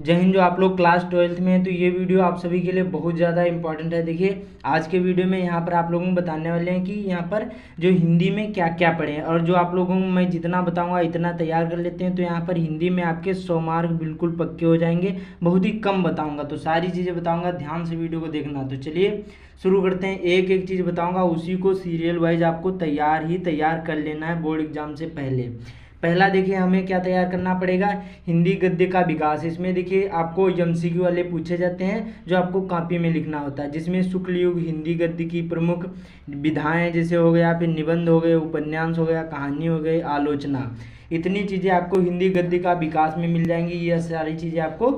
जय हिंद। जो आप लोग क्लास 12th में हैं तो ये वीडियो आप सभी के लिए बहुत ज़्यादा इंपॉर्टेंट है। देखिए आज के वीडियो में यहाँ पर आप लोगों को बताने वाले हैं कि यहाँ पर जो हिंदी में क्या क्या पढ़े हैं, और जो आप लोगों को मैं जितना बताऊंगा इतना तैयार कर लेते हैं। तो यहाँ पर हिंदी में आपके 100 मार्क बिल्कुल पक्के हो जाएंगे। बहुत ही कम बताऊँगा, तो सारी चीज़ें बताऊँगा, ध्यान से वीडियो को देखना। तो चलिए शुरू करते हैं। एक एक चीज़ बताऊँगा, उसी को सीरियल वाइज आपको तैयार कर लेना है बोर्ड एग्जाम से पहले। पहला देखिए हमें क्या तैयार करना पड़ेगा, हिंदी गद्य का विकास। इसमें देखिए आपको एमसीक्यू वाले पूछे जाते हैं जो आपको कॉपी में लिखना होता है, जिसमें शुक्ल युग हिंदी गद्य की प्रमुख विधाएं जैसे हो गया, फिर निबंध हो गए, उपन्यास हो गया, कहानी हो गई, आलोचना। इतनी चीज़ें आपको हिंदी गद्य का विकास में मिल जाएंगी। ये सारी चीज़ें आपको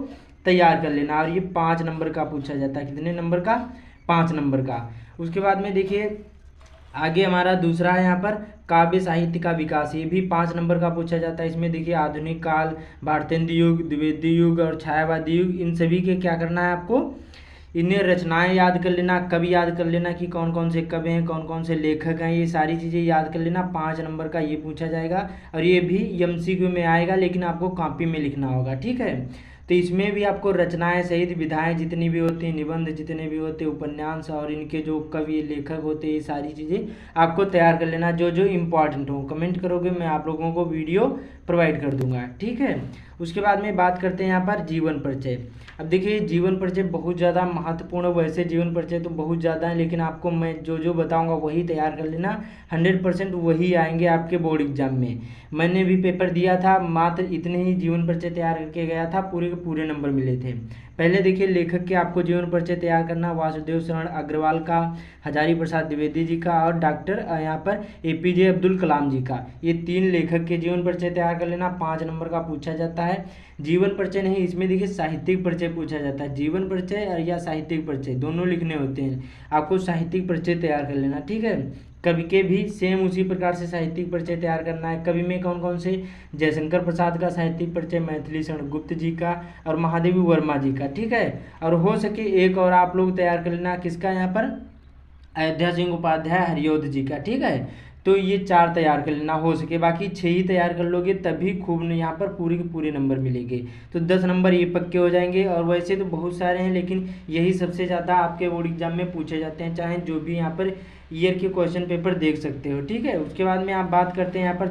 तैयार कर लेना, और ये 5 नंबर का पूछा जाता है। कितने नंबर का? 5 नंबर का। उसके बाद में देखिए आगे हमारा दूसरा है यहाँ पर काव्य साहित्य का विकास। ये भी 5 नंबर का पूछा जाता है। इसमें देखिए आधुनिक काल, भारतेंदु युग, द्विवेदी युग और छायावादी युग, इन सभी के क्या करना है आपको, इन्हें रचनाएं याद कर लेना, कवि याद कर लेना कि कौन कौन से कवि हैं, कौन कौन से लेखक हैं, ये सारी चीज़ें याद कर लेना। 5 नंबर का ये पूछा जाएगा, और ये भी एमसीक्यू में आएगा, लेकिन आपको कॉपी में लिखना होगा, ठीक है। तो इसमें भी आपको रचनाएं सहित विधाएं जितनी भी होती हैं, निबंध जितने भी होते हैं, उपन्यास और इनके जो कवि लेखक होते हैं, ये सारी चीज़ें आपको तैयार कर लेना। जो जो इम्पोर्टेंट हो कमेंट करोगे, मैं आप लोगों को वीडियो प्रोवाइड कर दूंगा, ठीक है। उसके बाद में बात करते हैं यहाँ पर जीवन परिचय। अब देखिए जीवन परिचय बहुत ज़्यादा महत्वपूर्ण, वैसे जीवन परिचय तो बहुत ज़्यादा है, लेकिन आपको मैं जो जो बताऊंगा वही तैयार कर लेना। 100% वही आएंगे आपके बोर्ड एग्जाम में। मैंने भी पेपर दिया था, मात्र इतने ही जीवन परिचय तैयार करके गया था, पूरे के पूरे नंबर मिले थे। पहले देखिए लेखक के आपको जीवन परिचय तैयार करना, वासुदेव शरण अग्रवाल का, हजारी प्रसाद द्विवेदी जी का, और डॉक्टर यहाँ पर एपीजे अब्दुल कलाम जी का। ये 3 लेखक के जीवन परिचय तैयार कर लेना। 5 नंबर का पूछा जाता है। जीवन परिचय नहीं, इसमें देखिए साहित्यिक परिचय पूछा जाता है। जीवन परिचय और या साहित्यिक परिचय दोनों लिखने होते हैं, आपको साहित्यिक परिचय तैयार कर लेना, ठीक है। कवि के भी सेम उसी प्रकार से साहित्यिक परिचय तैयार करना है। कवि में कौन कौन से, जयशंकर प्रसाद का साहित्यिक परिचय, मैथिली शरण गुप्त जी का, और महादेवी वर्मा जी का, ठीक है। और हो सके एक और आप लोग तैयार कर लेना, किसका यहाँ पर, अयोध्या सिंह उपाध्याय हरियोध जी का, ठीक है। तो ये 4 तैयार कर लेना, हो सके बाकी 6 ही तैयार कर लोगे, तभी खूब यहाँ पर पूरे के पूरे नंबर मिलेंगे। तो 10 नंबर ये पक्के हो जाएंगे। और वैसे तो बहुत सारे हैं, लेकिन यही सबसे ज़्यादा आपके बोर्ड एग्जाम में पूछे जाते हैं, चाहे जो भी यहाँ पर ईयर के क्वेश्चन पेपर देख सकते हो, ठीक है। उसके बाद में आप बात करते हैं यहाँ पर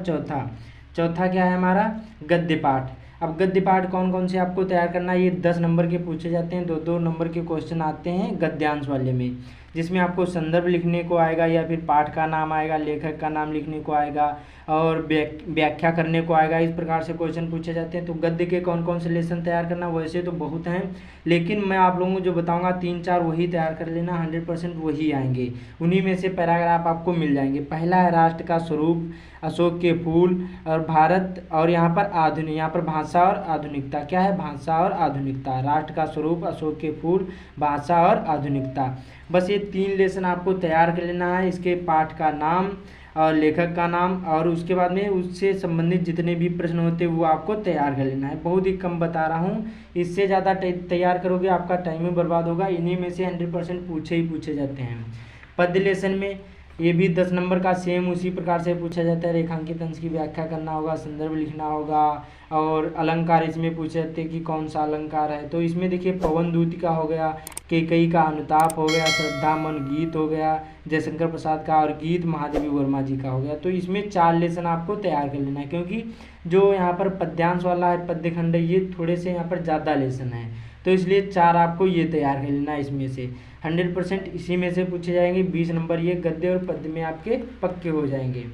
चौथा क्या है हमारा, गद्य पाठ। अब गद्य पाठ कौन कौन से आपको तैयार करना है, ये 10 नंबर के पूछे जाते हैं। 2-2 नंबर के क्वेश्चन आते हैं गद्यांश वाले में, जिसमें आपको संदर्भ लिखने को आएगा, या फिर पाठ का नाम आएगा, लेखक का नाम लिखने को आएगा, और व्याख्या करने को आएगा। इस प्रकार से क्वेश्चन पूछे जाते हैं। तो गद्य के कौन कौन से लेसन तैयार करना, वैसे तो बहुत हैं, लेकिन मैं आप लोगों को जो बताऊंगा 3-4 वही तैयार कर लेना। 100% वही आएंगे। उन्हीं में से पैराग्राफ आपको मिल जाएंगे। पहला है राष्ट्र का स्वरूप, अशोक के फूल, और भारत, और यहाँ पर आधुनिक, यहाँ पर भाषा और आधुनिकता। क्या है, भाषा और आधुनिकता। राष्ट्र का स्वरूप, अशोक के फूल, भाषा और आधुनिकता। बस ये 3 लेसन आपको तैयार कर लेना है। इसके पाठ का नाम और लेखक का नाम, और उसके बाद में उससे संबंधित जितने भी प्रश्न होते हैं वो आपको तैयार कर लेना है। बहुत ही कम बता रहा हूँ, इससे ज़्यादा तैयार करोगे आपका टाइम ही बर्बाद होगा। इन्हीं में से 100% पूछे ही पूछे जाते हैं। पद्य लेसन में ये भी 10 नंबर का सेम उसी प्रकार से पूछा जाता है। रेखांकित अंश की व्याख्या करना होगा, संदर्भ लिखना होगा, और अलंकार इसमें पूछे जाते हैं कि कौन सा अलंकार है। तो इसमें देखिए पवन दूती का हो गया, केकई का अनुताप हो गया, श्रद्धा मन गीत हो गया, जयशंकर प्रसाद का, और गीत महादेवी वर्मा जी का हो गया। तो इसमें 4 लेसन आपको तैयार कर लेना है, क्योंकि जो यहाँ पर पद्यांश वाला है, पद्य खंड, ये थोड़े से यहाँ पर ज़्यादा लेसन है, तो इसलिए 4 आपको ये तैयार कर लेना है। इसमें से 100% इसी में से पूछे जाएंगे। 20 नंबर ये गद्य और पद्य में आपके पक्के हो जाएंगे।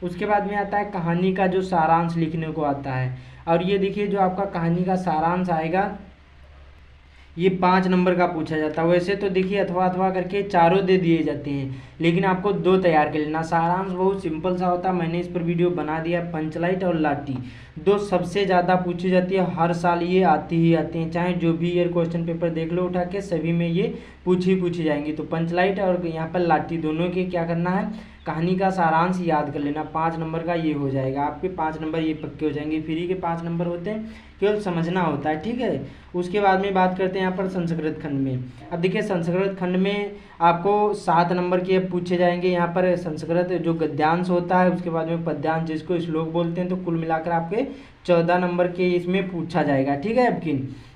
उसके बाद में आता है कहानी का जो सारांश लिखने को आता है, और ये देखिए जो आपका कहानी का सारांश आएगा, ये 5 नंबर का पूछा जाता है। वैसे तो देखिए अथवा अथवा करके चारों दे दिए जाते हैं, लेकिन आपको 2 तैयार कर लेना। सारांश बहुत सिंपल सा होता है, मैंने इस पर वीडियो बना दिया। पंचलाइट और लाठी 2 सबसे ज़्यादा पूछी जाती है, हर साल ये आती ही आती हैं, चाहे जो भी ईयर क्वेश्चन पेपर देख लो उठा के, सभी में ये पूछी जाएंगी। तो पंचलाइट और यहाँ पर लाठी दोनों के क्या करना है, कहानी का सारांश याद कर लेना। 5 नंबर का ये हो जाएगा, आपके 5 नंबर ये पक्के हो जाएंगे। फ्री के 5 नंबर होते हैं, केवल समझना होता है, ठीक है। उसके बाद में बात करते हैं यहाँ पर संस्कृत खंड में। अब देखिए संस्कृत खंड में आपको 7 नंबर के पूछे जाएंगे। यहाँ पर संस्कृत जो गद्यांश होता है, उसके बाद में पद्यांश जिसको श्लोक बोलते हैं, तो कुल मिलाकर आपके 14 नंबर के इसमें पूछा जाएगा, ठीक है,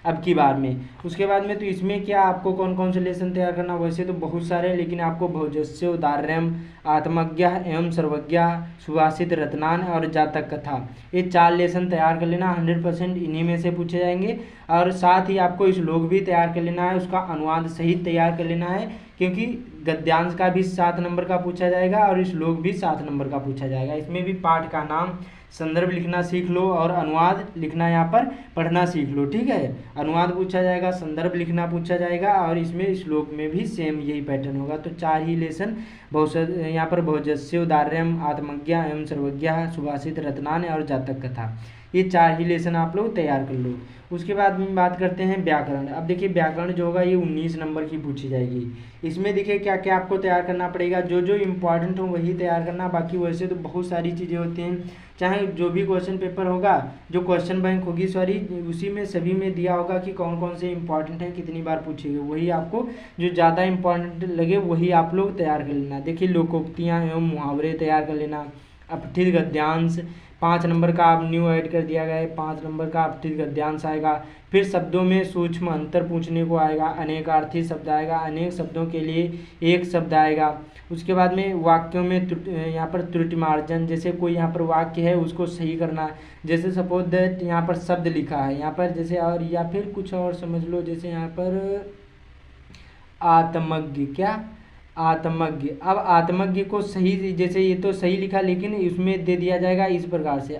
अब की बार में। उसके बाद में तो इसमें क्या आपको कौन कौन से लेसन तैयार करना, वैसे तो बहुत सारे, लेकिन आपको भौजस्य, उदार्यम, आत्मज्ञा एवं सर्वज्ञा, सुभाषित, रत्नान और जातक कथा, ये 4 लेसन तैयार कर लेना। 100% इन्हीं में से पूछे जाएंगे। और साथ ही आपको श्लोक भी तैयार कर लेना है, उसका अनुवाद सहित तैयार कर लेना है, क्योंकि गद्यांश का भी 7 नंबर का पूछा जाएगा और श्लोक भी 7 नंबर का पूछा जाएगा। इसमें भी पाठ का नाम, संदर्भ लिखना सीख लो और अनुवाद लिखना यहाँ पर पढ़ना सीख लो, ठीक है। अनुवाद पूछा जाएगा, संदर्भ लिखना पूछा जाएगा और इसमें श्लोक में भी सेम यही पैटर्न होगा। तो 4 ही लेसन यहाँ पर भौजस्य, उदार्यम, आत्मज्ञा एवं सर्वज्ञा, सुभाषित, रत्नान और जातक कथा, ये 4 ही लेसन आप लोग तैयार कर लो। उसके बाद में बात करते हैं व्याकरण। अब देखिए व्याकरण जो होगा ये 19 नंबर की पूछी जाएगी। इसमें देखिए क्या क्या आपको तैयार करना पड़ेगा, जो जो इम्पोर्टेंट हो वही तैयार करना, बाकी वैसे तो बहुत सारी चीज़ें होती हैं। चाहे जो भी क्वेश्चन पेपर होगा, जो क्वेश्चन बैंक होगी सॉरी, उसी में सभी में दिया होगा कि कौन कौन से इंपॉर्टेंट है, कितनी बार पूछेंगे, वही आपको जो ज़्यादा इंपॉर्टेंट लगे वही आप लोग तैयार कर लेना। देखिए लोकोक्तियाँ एवं मुहावरे तैयार कर लेना। अपठित गद्यांश 5 नंबर का आप न्यू ऐड कर दिया गया है, 5 नंबर का अपठित गद्यांश आएगा। फिर शब्दों में सूक्ष्म अंतर पूछने को आएगा, अनेकार्थी शब्द आएगा, अनेक शब्दों के लिए एक शब्द आएगा। उसके बाद में वाक्यों में यहाँ पर त्रुटि मार्जन, जैसे कोई यहाँ पर वाक्य है उसको सही करना, जैसे सपोज दैट यहाँ पर शब्द लिखा है यहाँ पर जैसे, और या फिर कुछ और समझ लो, जैसे यहाँ पर आत्मज्ञ, क्या आत्मज्ञ। अब आत्मज्ञ को सही, जैसे ये तो सही लिखा लेकिन इसमें दे दिया जाएगा इस प्रकार से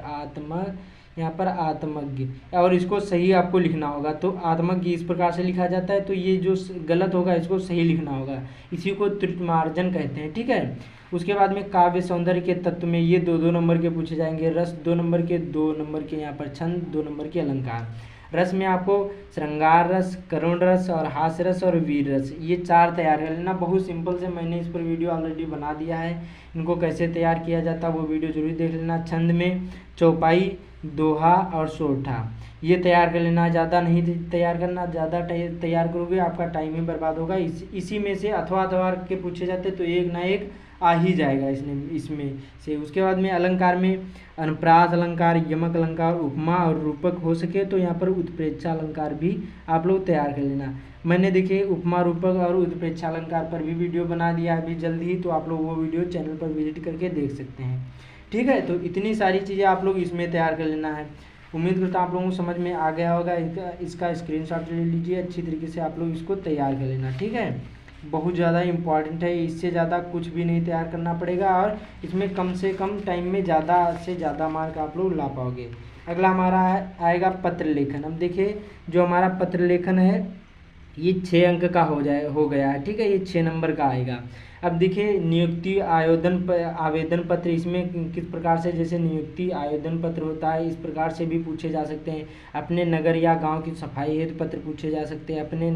यहाँ पर आत्मज्ञ, और इसको सही आपको लिखना होगा। तो आत्मज्ञ इस प्रकार से लिखा जाता है, तो ये जो गलत होगा इसको सही लिखना होगा, इसी को त्रुटिमार्जन कहते हैं, ठीक है। उसके बाद में काव्य सौंदर्य के तत्व में ये 2-2 नंबर के पूछे जाएंगे। रस 2 नंबर के, 2 नंबर के यहाँ पर छंद, 2 नंबर के अलंकार। रस में आपको श्रृंगार रस, करुण रस और हास्य रस और वीर रस, ये 4 तैयार कर लेना। बहुत सिंपल से मैंने इस पर वीडियो ऑलरेडी बना दिया है, इनको कैसे तैयार किया जाता है वो वीडियो जरूर देख लेना। छंद में चौपाई, दोहा और सोठा, ये तैयार कर लेना। ज़्यादा नहीं तैयार करना, ज़्यादा तैयार करोगे आपका टाइम ही बर्बाद होगा। इसी में से अथवा अथवा के पूछे जाते तो एक ना एक आ ही जाएगा इसमें से। उसके बाद में अलंकार में अनुप्रास अलंकार, यमक अलंकार, उपमा और रूपक हो सके तो यहाँ पर उत्प्रेक्षा अलंकार भी आप लोग तैयार कर लेना। मैंने देखिए उपमा, रूपक और उत्प्रेक्षा अलंकार पर भी वीडियो बना दिया है अभी जल्दी ही, तो आप लोग वो वीडियो चैनल पर विजिट करके देख सकते हैं, ठीक है। तो इतनी सारी चीज़ें आप लोग इसमें तैयार कर लेना है। उम्मीद करता हूँ आप लोगों को समझ में आ गया होगा। इसका स्क्रीनशॉट ले लीजिए, अच्छी तरीके से आप लोग इसको तैयार कर लेना, ठीक है। बहुत ज़्यादा इम्पॉर्टेंट है, इससे ज़्यादा कुछ भी नहीं तैयार करना पड़ेगा और इसमें कम से कम टाइम में ज़्यादा से ज़्यादा मार्क आप लोग ला पाओगे। अगला हमारा आएगा पत्र लेखन। अब देखिए जो हमारा पत्र लेखन है ये 6 अंक का हो गया है, ठीक है, ये 6 नंबर का आएगा। अब देखिए नियुक्ति आवेदन पत्र, इसमें किस प्रकार से, जैसे नियुक्ति आवेदन पत्र होता है इस प्रकार से भी पूछे जा सकते हैं। अपने नगर या गांव की सफाई हेतु पत्र पूछे जा सकते हैं, अपने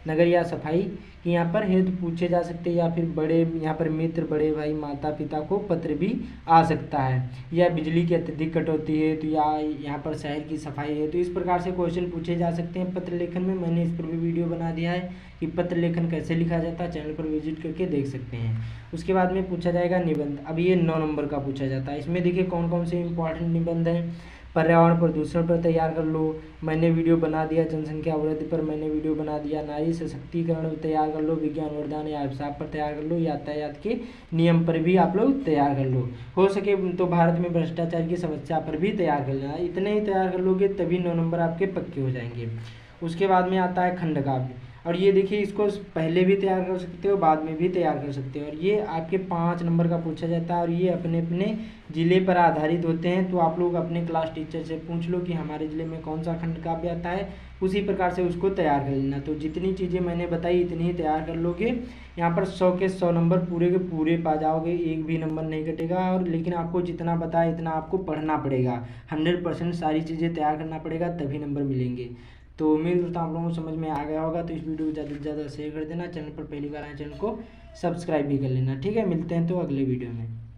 नगर या सफाई की यहाँ पर हेतु पूछे जा सकते हैं, या फिर बड़े यहाँ पर मित्र, बड़े भाई, माता पिता को पत्र भी आ सकता है, या बिजली की अत्यधिक कटौती हेतु, या यहाँ पर शहर की सफाई हेतु, इस प्रकार से क्वेश्चन पूछे जा सकते हैं पत्र लेखन में। मैंने इस पर भी वीडियो बना दिया है कि पत्र लेखन कैसे लिखा जाता है, चैनल पर विजिट करके देख सकते हैं। उसके बाद में पूछा जाएगा निबंध। अब ये 9 नंबर का पूछा जाता है। इसमें देखिए कौन कौन से इंपॉर्टेंट निबंध हैं। पर्यावरण प्रदूषण पर तैयार कर लो, मैंने वीडियो बना दिया। जनसंख्या वृद्धि पर मैंने वीडियो बना दिया। नारी सशक्तिकरण तैयार कर लो। विज्ञान वरदान या अभिशाप पर तैयार कर लो। यातायात के नियम पर भी आप लोग तैयार कर लो। हो सके तो भारत में भ्रष्टाचार की समस्या पर भी तैयार कर लेना। इतने ही तैयार कर लोगे तभी 9 नंबर आपके पक्के हो जाएंगे। उसके बाद में आता है खंडकाव्य, और ये देखिए इसको पहले भी तैयार कर सकते हो, बाद में भी तैयार कर सकते हो, और ये आपके 5 नंबर का पूछा जाता है, और ये अपने अपने ज़िले पर आधारित होते हैं। तो आप लोग अपने क्लास टीचर से पूछ लो कि हमारे ज़िले में कौन सा खंड काव्य आता है, उसी प्रकार से उसको तैयार कर लेना। तो जितनी चीज़ें मैंने बताई इतनी ही तैयार कर लोगे, यहाँ पर 100 के 100 नंबर पूरे के पूरे पा जाओगे, एक भी नंबर नहीं कटेगा। और लेकिन आपको जितना बताया इतना आपको पढ़ना पड़ेगा, 100% सारी चीज़ें तैयार करना पड़ेगा, तभी नंबर मिलेंगे। तो उम्मीद करता हूँ आप लोगों को समझ में आ गया होगा। तो इस वीडियो को ज़्यादा से ज़्यादा शेयर कर देना, चैनल पर पहली बार आए चैनल को सब्सक्राइब भी कर लेना, ठीक है। मिलते हैं तो अगले वीडियो में।